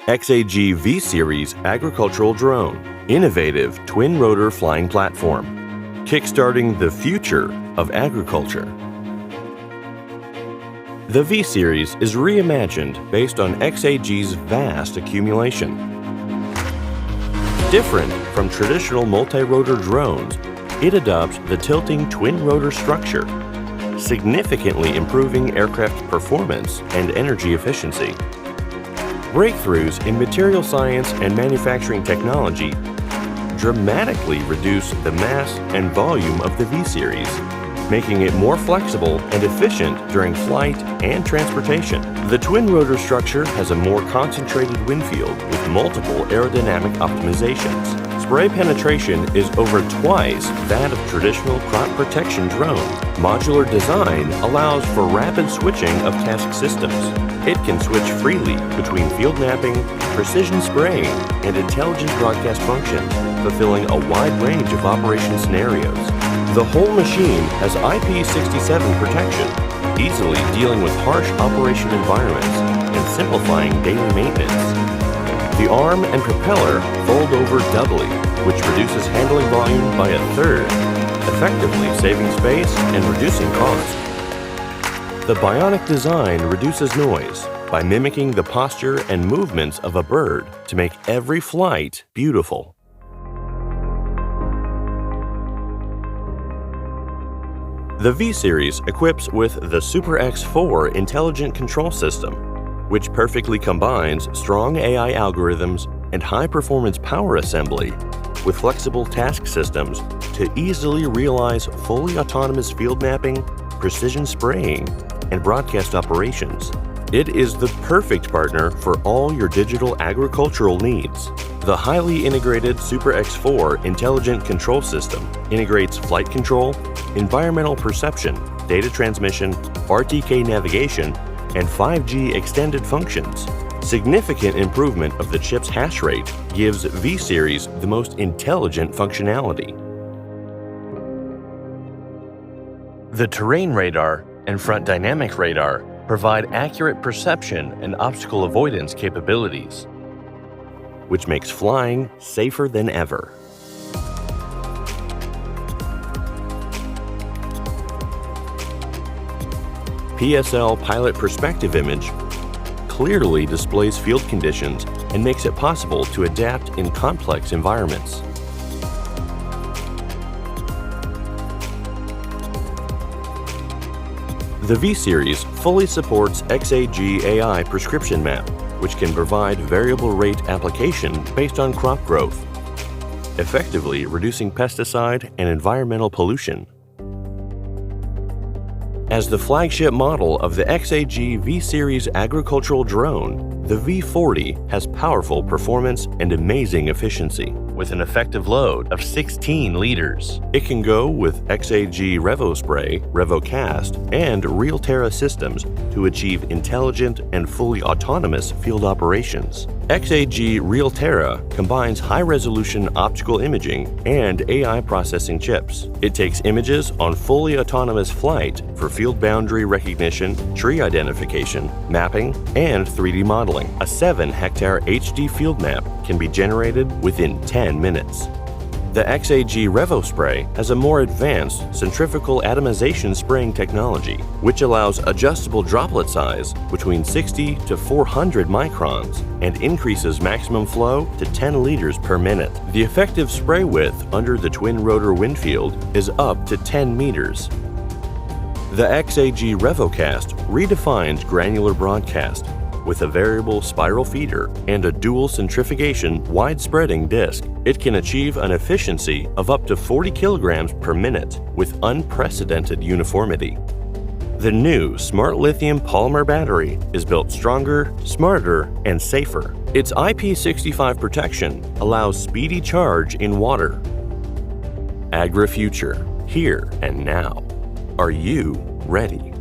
XAG V-Series Agricultural Drone, innovative twin-rotor flying platform, kickstarting the future of agriculture. The V-Series is reimagined based on XAG's vast accumulation. Different from traditional multi-rotor drones, it adopts the tilting twin-rotor structure, significantly improving aircraft performance and energy efficiency. Breakthroughs in material science and manufacturing technology dramatically reduce the mass and volume of the V-Series, making it more flexible and efficient during flight and transportation. The twin-rotor structure has a more concentrated wind field with multiple aerodynamic optimizations. Spray penetration is over twice that of traditional crop protection drone. Modular design allows for rapid switching of task systems. It can switch freely between field mapping, precision spraying, and intelligent broadcast functions, fulfilling a wide range of operation scenarios. The whole machine has IP67 protection, easily dealing with harsh operation environments and simplifying daily maintenance. The arm and propeller fold over doubly, which reduces handling volume by a third, effectively saving space and reducing cost. The bionic design reduces noise by mimicking the posture and movements of a bird to make every flight beautiful. The V-Series equips with the Super X4 intelligent control system, which perfectly combines strong AI algorithms and high-performance power assembly with flexible task systems to easily realize fully autonomous field mapping, precision spraying, and broadcast operations. It is the perfect partner for all your digital agricultural needs. The highly integrated Super X4 intelligent control system integrates flight control, environmental perception, data transmission, RTK navigation, and 5G extended functions. Significant improvement of the chip's hash rate gives V-Series the most intelligent functionality. The terrain radar and front dynamic radar provide accurate perception and obstacle avoidance capabilities, which makes flying safer than ever. PSL Pilot Perspective Image clearly displays field conditions and makes it possible to adapt in complex environments. The V-Series fully supports XAG AI prescription map, which can provide variable rate application based on crop growth, effectively reducing pesticide and environmental pollution. As the flagship model of the XAG V-Series agricultural drone, the V40 has powerful performance and amazing efficiency. With an effective load of 16 liters. It can go with XAG RevoSpray, RevoCast, and RealTerra systems to achieve intelligent and fully autonomous field operations. XAG RealTerra combines high-resolution optical imaging and AI processing chips. It takes images on fully autonomous flight for field boundary recognition, tree identification, mapping, and 3D modeling. A 7-hectare HD field map can be generated within 10 minutes. The XAG RevoSpray has a more advanced centrifugal atomization spraying technology, which allows adjustable droplet size between 60 to 400 microns and increases maximum flow to 10 liters per minute. The effective spray width under the twin-rotor wind field is up to 10 meters. The XAG RevoCast redefines granular broadcast with a variable spiral feeder and a dual centrifugation wide-spreading disc. It can achieve an efficiency of up to 40 kilograms per minute with unprecedented uniformity. The new Smart Lithium Polymer battery is built stronger, smarter, and safer. Its IP65 protection allows speedy charge in water. AgriFuture, here and now. Are you ready?